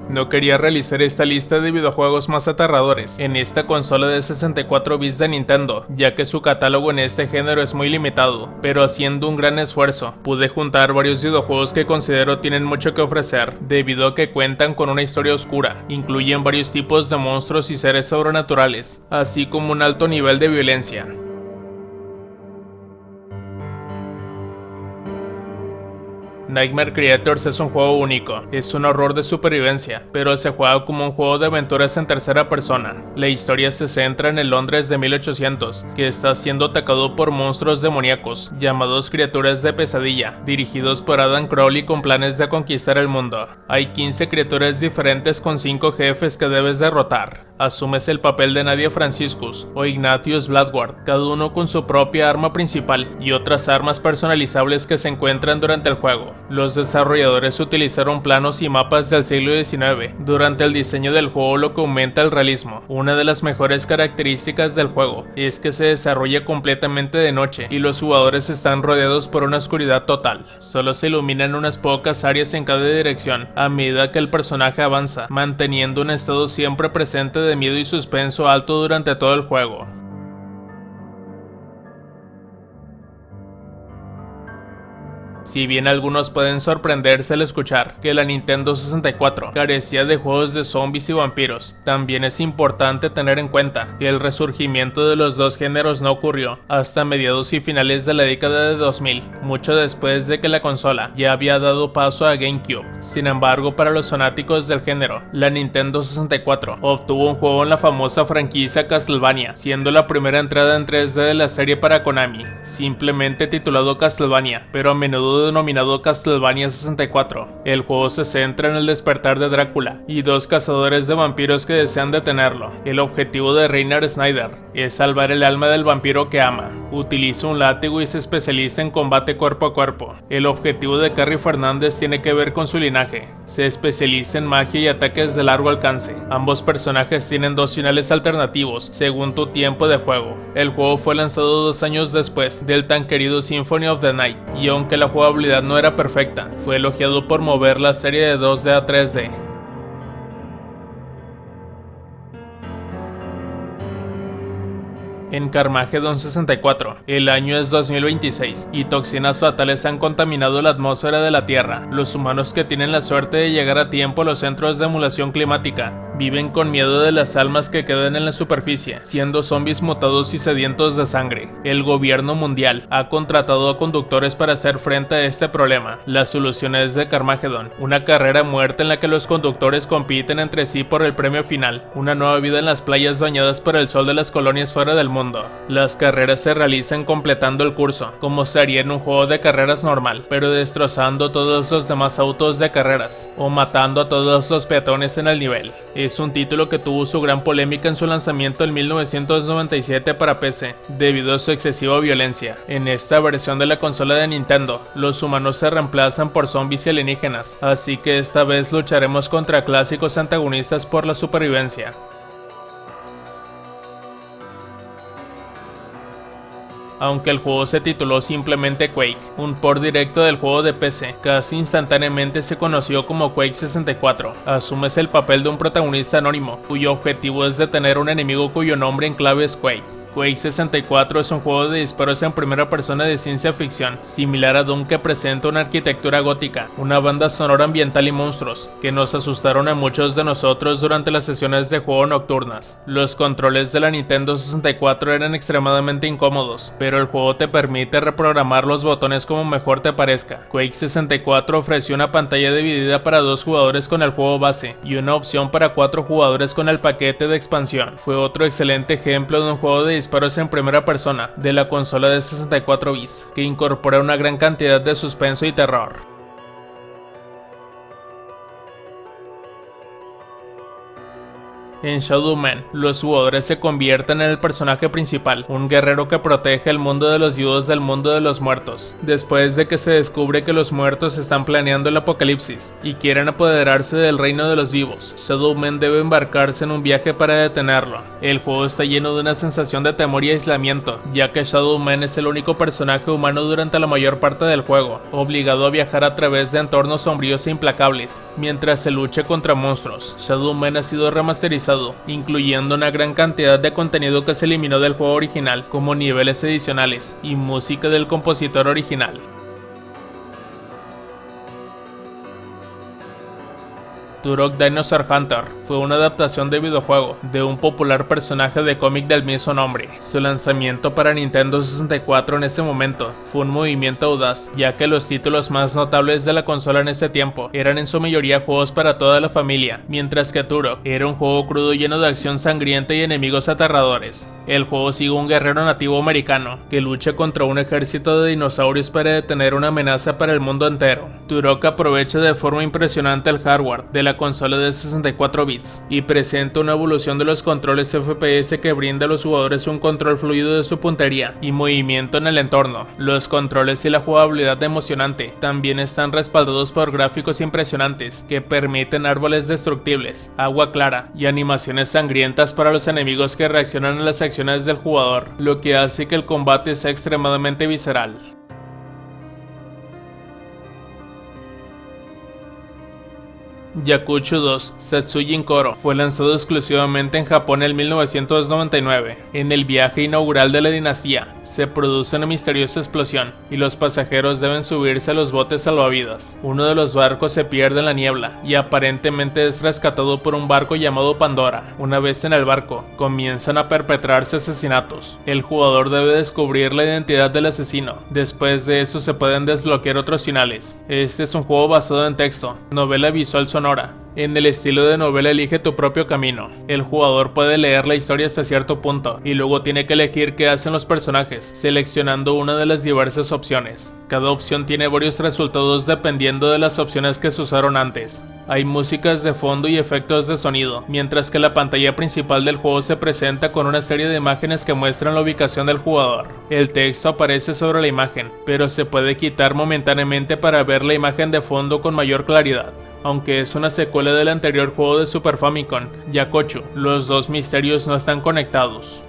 No quería realizar esta lista de videojuegos más aterradores en esta consola de 64 bits de Nintendo, ya que su catálogo en este género es muy limitado, pero haciendo un gran esfuerzo, pude juntar varios videojuegos que considero tienen mucho que ofrecer, debido a que cuentan con una historia oscura, incluyen varios tipos de monstruos y seres sobrenaturales, así como un alto nivel de violencia. Nightmare Creators es un juego único, es un horror de supervivencia, pero se juega como un juego de aventuras en tercera persona. La historia se centra en el Londres de 1800, que está siendo atacado por monstruos demoníacos, llamados criaturas de pesadilla, dirigidos por Adam Crowley con planes de conquistar el mundo. Hay 15 criaturas diferentes con 5 jefes que debes derrotar. Asumes el papel de Nadia Franciscus o Ignatius Bloodward, cada uno con su propia arma principal y otras armas personalizables que se encuentran durante el juego. Los desarrolladores utilizaron planos y mapas del siglo XIX durante el diseño del juego, lo que aumenta el realismo. Una de las mejores características del juego es que se desarrolla completamente de noche y los jugadores están rodeados por una oscuridad total. Solo se iluminan unas pocas áreas en cada dirección a medida que el personaje avanza, manteniendo un estado siempre presente de miedo y suspenso alto durante todo el juego. Si bien algunos pueden sorprenderse al escuchar que la Nintendo 64 carecía de juegos de zombies y vampiros, también es importante tener en cuenta que el resurgimiento de los dos géneros no ocurrió hasta mediados y finales de la década de 2000, mucho después de que la consola ya había dado paso a GameCube. Sin embargo, para los fanáticos del género, la Nintendo 64 obtuvo un juego en la famosa franquicia Castlevania, siendo la primera entrada en 3D de la serie para Konami, simplemente titulado Castlevania, pero a menudo denominado Castlevania 64. El juego se centra en el despertar de Drácula y dos cazadores de vampiros que desean detenerlo. El objetivo de Reiner Snyder es salvar el alma del vampiro que ama. Utiliza un látigo y se especializa en combate cuerpo a cuerpo. El objetivo de Carrie Fernández tiene que ver con su linaje. Se especializa en magia y ataques de largo alcance. Ambos personajes tienen dos finales alternativos según tu tiempo de juego. El juego fue lanzado 2 años después del tan querido Symphony of the Night, y aunque la jugabilidad no era perfecta, fue elogiado por mover la serie de 2D a 3D. En Carmageddon 64, el año es 2026 y toxinas fatales han contaminado la atmósfera de la Tierra. Los humanos que tienen la suerte de llegar a tiempo a los centros de emulación climática viven con miedo de las almas que quedan en la superficie, siendo zombies mutados y sedientos de sangre. El gobierno mundial ha contratado a conductores para hacer frente a este problema. La solución es de Carmageddon, una carrera a muerte en la que los conductores compiten entre sí por el premio final, una nueva vida en las playas bañadas por el sol de las colonias fuera del mundo. Las carreras se realizan completando el curso, como se haría en un juego de carreras normal, pero destrozando todos los demás autos de carreras, o matando a todos los peatones en el nivel. Es un título que tuvo su gran polémica en su lanzamiento en 1997 para PC, debido a su excesiva violencia. En esta versión de la consola de Nintendo, los humanos se reemplazan por zombies y alienígenas, así que esta vez lucharemos contra clásicos antagonistas por la supervivencia. Aunque el juego se tituló simplemente Quake, un port directo del juego de PC, casi instantáneamente se conoció como Quake 64. Asumes el papel de un protagonista anónimo, cuyo objetivo es detener a un enemigo cuyo nombre en clave es Quake. Quake 64 es un juego de disparos en primera persona de ciencia ficción, similar a Doom, que presenta una arquitectura gótica, una banda sonora ambiental y monstruos, que nos asustaron a muchos de nosotros durante las sesiones de juego nocturnas. Los controles de la Nintendo 64 eran extremadamente incómodos, pero el juego te permite reprogramar los botones como mejor te parezca. Quake 64 ofreció una pantalla dividida para 2 jugadores con el juego base, y una opción para 4 jugadores con el paquete de expansión. Fue otro excelente ejemplo de un juego de disparos en primera persona de la consola de 64 bits, que incorpora una gran cantidad de suspenso y terror. En Shadow Man, los jugadores se convierten en el personaje principal, un guerrero que protege el mundo de los vivos del mundo de los muertos, después de que se descubre que los muertos están planeando el apocalipsis y quieren apoderarse del reino de los vivos. Shadow Man debe embarcarse en un viaje para detenerlo. El juego está lleno de una sensación de temor y aislamiento, ya que Shadow Man es el único personaje humano durante la mayor parte del juego, obligado a viajar a través de entornos sombríos e implacables, mientras se lucha contra monstruos. Shadow Man ha sido remasterizado, incluyendo una gran cantidad de contenido que se eliminó del juego original, como niveles adicionales y música del compositor original. Turok Dinosaur Hunter fue una adaptación de videojuego de un popular personaje de cómic del mismo nombre. Su lanzamiento para Nintendo 64 en ese momento fue un movimiento audaz, ya que los títulos más notables de la consola en ese tiempo eran en su mayoría juegos para toda la familia, mientras que Turok era un juego crudo lleno de acción sangrienta y enemigos aterradores. El juego sigue un guerrero nativo americano que lucha contra un ejército de dinosaurios para detener una amenaza para el mundo entero. Turok aprovecha de forma impresionante el hardware de la consola de 64 bits y presenta una evolución de los controles FPS que brinda a los jugadores un control fluido de su puntería y movimiento en el entorno. Los controles y la jugabilidad emocionante también están respaldados por gráficos impresionantes que permiten árboles destructibles, agua clara y animaciones sangrientas para los enemigos que reaccionan a las acciones del jugador, lo que hace que el combate sea extremadamente visceral. Yakucho 2 Setsujin Koro fue lanzado exclusivamente en Japón en 1999. En el viaje inaugural de la dinastía, se produce una misteriosa explosión y los pasajeros deben subirse a los botes salvavidas. Uno de los barcos se pierde en la niebla y aparentemente es rescatado por un barco llamado Pandora. Una vez en el barco, comienzan a perpetrarse asesinatos. El jugador debe descubrir la identidad del asesino. Después de eso se pueden desbloquear otros finales. Este es un juego basado en texto, novela visual sonora. En el estilo de novela elige tu propio camino. El jugador puede leer la historia hasta cierto punto y luego tiene que elegir qué hacen los personajes, seleccionando una de las diversas opciones. Cada opción tiene varios resultados dependiendo de las opciones que se usaron antes. Hay músicas de fondo y efectos de sonido, mientras que la pantalla principal del juego se presenta con una serie de imágenes que muestran la ubicación del jugador. El texto aparece sobre la imagen, pero se puede quitar momentáneamente para ver la imagen de fondo con mayor claridad. Aunque es una secuela del anterior juego de Super Famicom, Yakucho, los dos misterios no están conectados.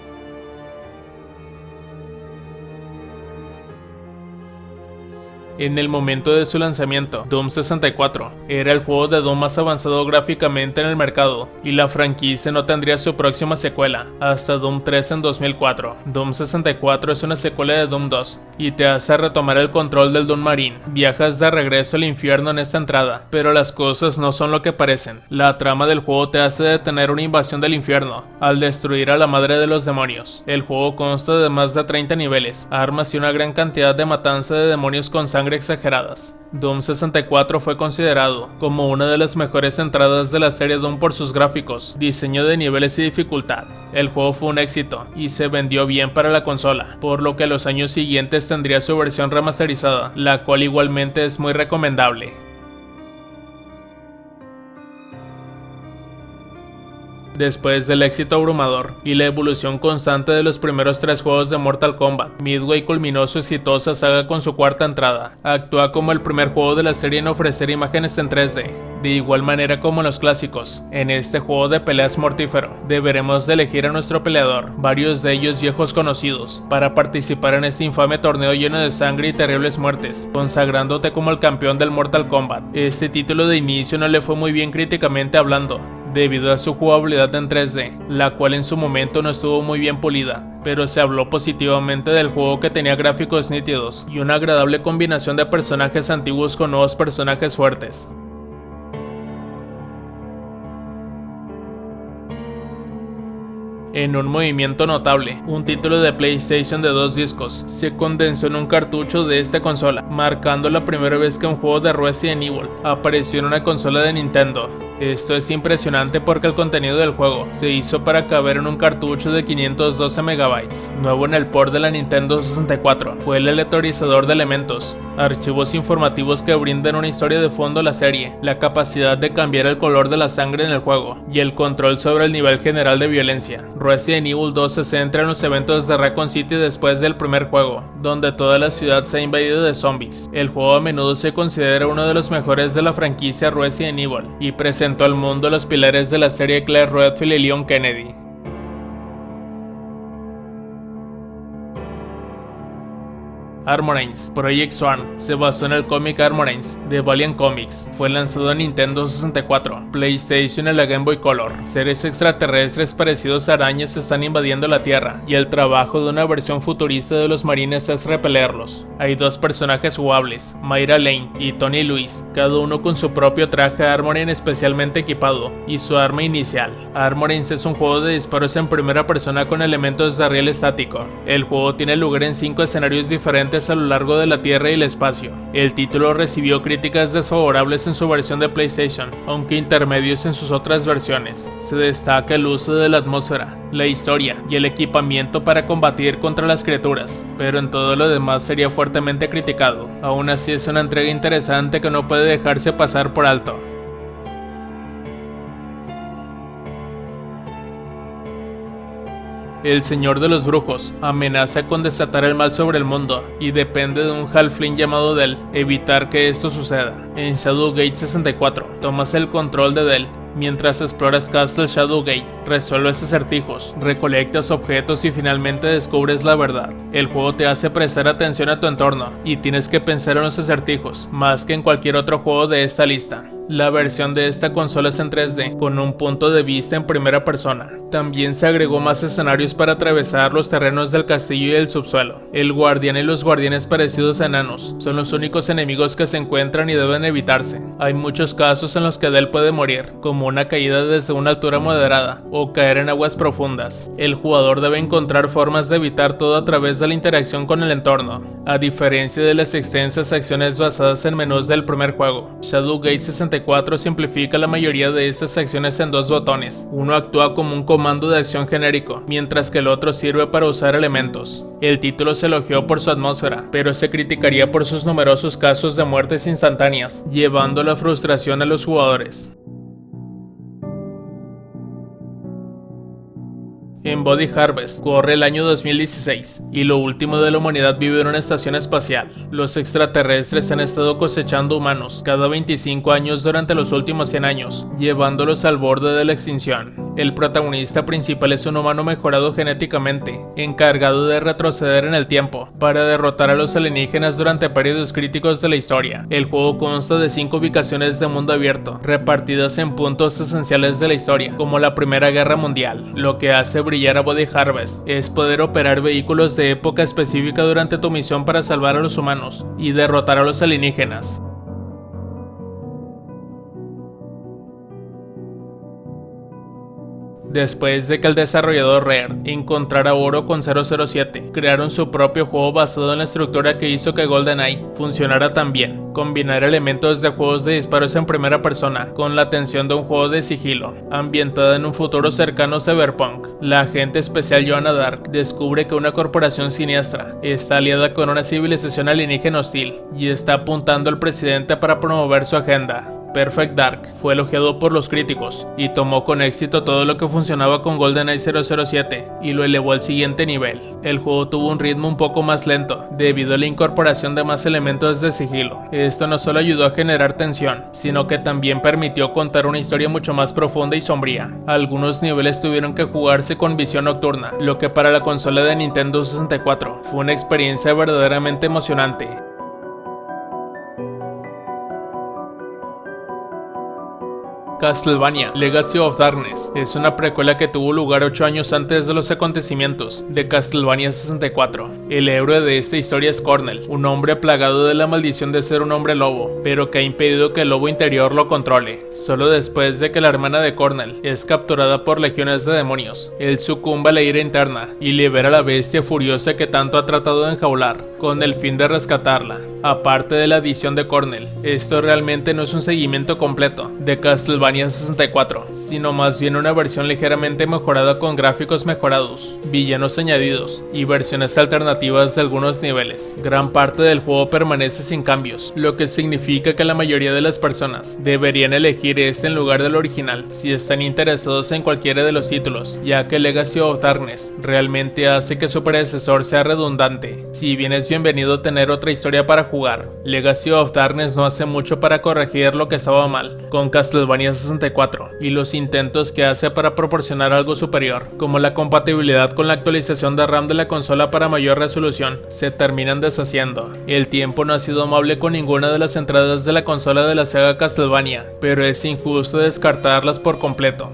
En el momento de su lanzamiento, Doom 64 era el juego de Doom más avanzado gráficamente en el mercado, y la franquicia no tendría su próxima secuela hasta Doom 3 en 2004. Doom 64 es una secuela de Doom 2 y te hace retomar el control del Doom Marine. Viajas de regreso al infierno en esta entrada, pero las cosas no son lo que parecen. La trama del juego te hace detener una invasión del infierno al destruir a la madre de los demonios. El juego consta de más de 30 niveles, armas y una gran cantidad de matanza de demonios con sangre exageradas. Doom 64 fue considerado como una de las mejores entradas de la serie Doom por sus gráficos, diseño de niveles y dificultad. El juego fue un éxito y se vendió bien para la consola, por lo que los años siguientes tendría su versión remasterizada, la cual igualmente es muy recomendable. Después del éxito abrumador y la evolución constante de los primeros 3 juegos de Mortal Kombat, Midway culminó su exitosa saga con su cuarta entrada. Actúa como el primer juego de la serie en ofrecer imágenes en 3D, de igual manera como en los clásicos. En este juego de peleas mortífero, deberemos de elegir a nuestro peleador, varios de ellos viejos conocidos, para participar en este infame torneo lleno de sangre y terribles muertes, consagrándote como el campeón del Mortal Kombat. Este título de inicio no le fue muy bien críticamente hablando, debido a su jugabilidad en 3D, la cual en su momento no estuvo muy bien pulida, pero se habló positivamente del juego que tenía gráficos nítidos y una agradable combinación de personajes antiguos con nuevos personajes fuertes. En un movimiento notable, un título de PlayStation de 2 discos se condensó en un cartucho de esta consola. marcando la primera vez que un juego de Resident Evil apareció en una consola de Nintendo. Esto es impresionante porque el contenido del juego se hizo para caber en un cartucho de 512 MB, nuevo en el port de la Nintendo 64. Fue el aleatorizador de elementos, archivos informativos que brindan una historia de fondo a la serie, la capacidad de cambiar el color de la sangre en el juego y el control sobre el nivel general de violencia. Resident Evil 2 se centra en los eventos de Raccoon City después del primer juego, donde toda la ciudad se ha invadido de zombies. El juego a menudo se considera uno de los mejores de la franquicia Resident Evil y presentó al mundo los pilares de la serie Claire Redfield y Leon Kennedy. Armorines. Project Swarm se basó en el cómic Armorines de Valiant Comics. Fue lanzado en Nintendo 64, PlayStation y la Game Boy Color. Seres extraterrestres parecidos a arañas están invadiendo la Tierra, y el trabajo de una versión futurista de los marines es repelerlos. Hay dos personajes jugables, Mayra Lane y Tony Lewis, cada uno con su propio traje Armorine especialmente equipado, y su arma inicial. Armorines es un juego de disparos en primera persona con elementos de riel estático. El juego tiene lugar en 5 escenarios diferentes a lo largo de la Tierra y el espacio. El título recibió críticas desfavorables en su versión de PlayStation, aunque intermedios en sus otras versiones. Se destaca el uso de la atmósfera, la historia y el equipamiento para combatir contra las criaturas, pero en todo lo demás sería fuertemente criticado. Aún así es una entrega interesante que no puede dejarse pasar por alto. El Señor de los Brujos amenaza con desatar el mal sobre el mundo y depende de un halfling llamado Del evitar que esto suceda. En Shadowgate 64 tomas el control de Del. Mientras exploras Castle Shadowgate, resuelves acertijos, recolectas objetos y finalmente descubres la verdad. El juego te hace prestar atención a tu entorno y tienes que pensar en los acertijos, más que en cualquier otro juego de esta lista. La versión de esta consola es en 3D, con un punto de vista en primera persona. También se agregó más escenarios para atravesar los terrenos del castillo y el subsuelo. El guardián y los guardianes parecidos a enanos son los únicos enemigos que se encuentran y deben evitarse. Hay muchos casos en los que Del puede morir, como una caída desde una altura moderada o caer en aguas profundas. El jugador debe encontrar formas de evitar todo a través de la interacción con el entorno. A diferencia de las extensas acciones basadas en menús del primer juego, Shadowgate 64 simplifica la mayoría de estas acciones en 2 botones. Uno actúa como un comando de acción genérico, mientras que el otro sirve para usar elementos. El título se elogió por su atmósfera, pero se criticaría por sus numerosos casos de muertes instantáneas, llevando la frustración a los jugadores. En Body Harvest corre el año 2016 y lo último de la humanidad vive en una estación espacial. Los extraterrestres han estado cosechando humanos cada 25 años durante los últimos 100 años, llevándolos al borde de la extinción. El protagonista principal es un humano mejorado genéticamente, encargado de retroceder en el tiempo para derrotar a los alienígenas durante periodos críticos de la historia. El juego consta de 5 ubicaciones de mundo abierto, repartidas en puntos esenciales de la historia, como la Primera Guerra Mundial. Lo que hace brillar a Body Harvest es poder operar vehículos de época específica durante tu misión para salvar a los humanos y derrotar a los alienígenas. Después de que el desarrollador Rare encontrara oro con 007, crearon su propio juego basado en la estructura que hizo que GoldenEye funcionara tan bien: combinar elementos de juegos de disparos en primera persona con la tensión de un juego de sigilo, ambientada en un futuro cercano cyberpunk. La agente especial Joanna Dark descubre que una corporación siniestra está aliada con una civilización alienígena hostil y está apuntando al presidente para promover su agenda. Perfect Dark fue elogiado por los críticos y tomó con éxito todo lo que funcionaba con GoldenEye 007 y lo elevó al siguiente nivel. El juego tuvo un ritmo un poco más lento debido a la incorporación de más elementos de sigilo. Esto no solo ayudó a generar tensión, sino que también permitió contar una historia mucho más profunda y sombría. Algunos niveles tuvieron que jugarse con visión nocturna, lo que para la consola de Nintendo 64 fue una experiencia verdaderamente emocionante. Castlevania Legacy of Darkness es una precuela que tuvo lugar 8 años antes de los acontecimientos de Castlevania 64. El héroe de esta historia es Cornel, un hombre plagado de la maldición de ser un hombre lobo, pero que ha impedido que el lobo interior lo controle. Solo después de que la hermana de Cornel es capturada por legiones de demonios, él sucumbe a la ira interna y libera a la bestia furiosa que tanto ha tratado de enjaular, con el fin de rescatarla. Aparte de la adición de Cornel, esto realmente no es un seguimiento completo de Castlevania 64, sino más bien una versión ligeramente mejorada con gráficos mejorados, villanos añadidos y versiones alternativas de algunos niveles. Gran parte del juego permanece sin cambios, lo que significa que la mayoría de las personas deberían elegir este en lugar del original si están interesados en cualquiera de los títulos, ya que Legacy of Darkness realmente hace que su predecesor sea redundante. Si bien es bienvenido tener otra historia para jugar, Legacy of Darkness no hace mucho para corregir lo que estaba mal con Castlevania 64 y los intentos que hace para proporcionar algo superior, como la compatibilidad con la actualización de RAM de la consola para mayor resolución, se terminan deshaciendo. El tiempo no ha sido amable con ninguna de las entradas de la consola de la saga Castlevania, pero es injusto descartarlas por completo.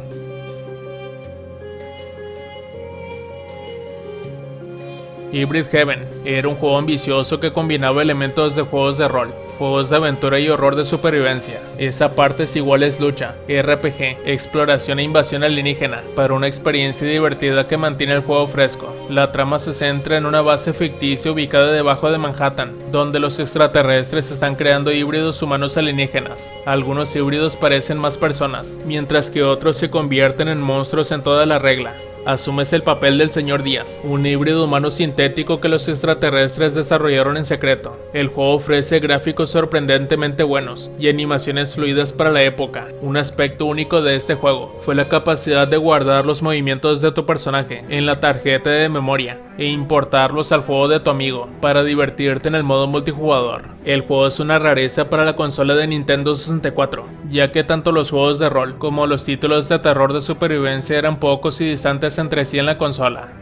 Hybrid Heaven era un juego ambicioso que combinaba elementos de juegos de rol, juegos de aventura y horror de supervivencia. Esa parte es igual es lucha, RPG, exploración e invasión alienígena, para una experiencia divertida que mantiene el juego fresco. La trama se centra en una base ficticia ubicada debajo de Manhattan, donde los extraterrestres están creando híbridos humanos alienígenas. Algunos híbridos parecen más personas, mientras que otros se convierten en monstruos en toda la regla. Asumes el papel del Señor Díaz, un híbrido humano sintético que los extraterrestres desarrollaron en secreto. El juego ofrece gráficos sorprendentemente buenos y animaciones fluidas para la época. Un aspecto único de este juego fue la capacidad de guardar los movimientos de tu personaje en la tarjeta de memoria e importarlos al juego de tu amigo para divertirte en el modo multijugador. El juego es una rareza para la consola de Nintendo 64, ya que tanto los juegos de rol como los títulos de terror de supervivencia eran pocos y distantes entre sí en la consola.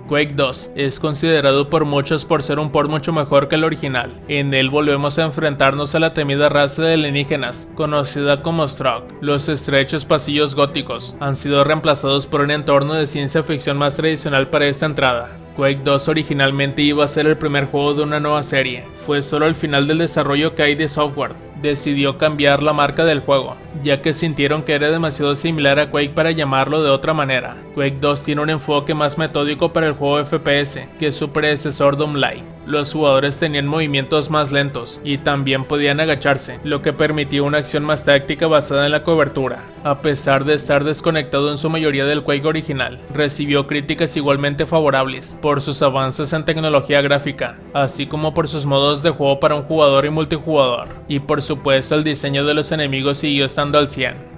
Quake 2 es considerado por muchos por ser un port mucho mejor que el original. En él volvemos a enfrentarnos a la temida raza de alienígenas, conocida como Strogg. Los estrechos pasillos góticos han sido reemplazados por un entorno de ciencia ficción más tradicional para esta entrada. Quake 2 originalmente iba a ser el primer juego de una nueva serie. Fue solo al final del desarrollo que ID Software decidió cambiar la marca del juego, ya que sintieron que era demasiado similar a Quake para llamarlo de otra manera. Quake 2 tiene un enfoque más metódico para el juego FPS que su predecesor Doom Light. Los jugadores tenían movimientos más lentos y también podían agacharse, lo que permitía una acción más táctica basada en la cobertura. A pesar de estar desconectado en su mayoría del Quake original, recibió críticas igualmente favorables por sus avances en tecnología gráfica, así como por sus modos de juego para un jugador y multijugador, y por supuesto el diseño de los enemigos siguió estando al 100.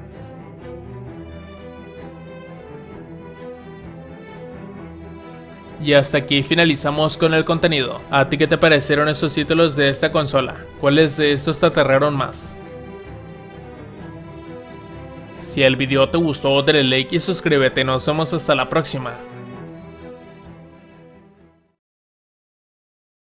Y hasta aquí finalizamos con el contenido. ¿A ti qué te parecieron estos títulos de esta consola? ¿Cuáles de estos te aterraron más? Si el video te gustó, dale like y suscríbete. Nos vemos hasta la próxima.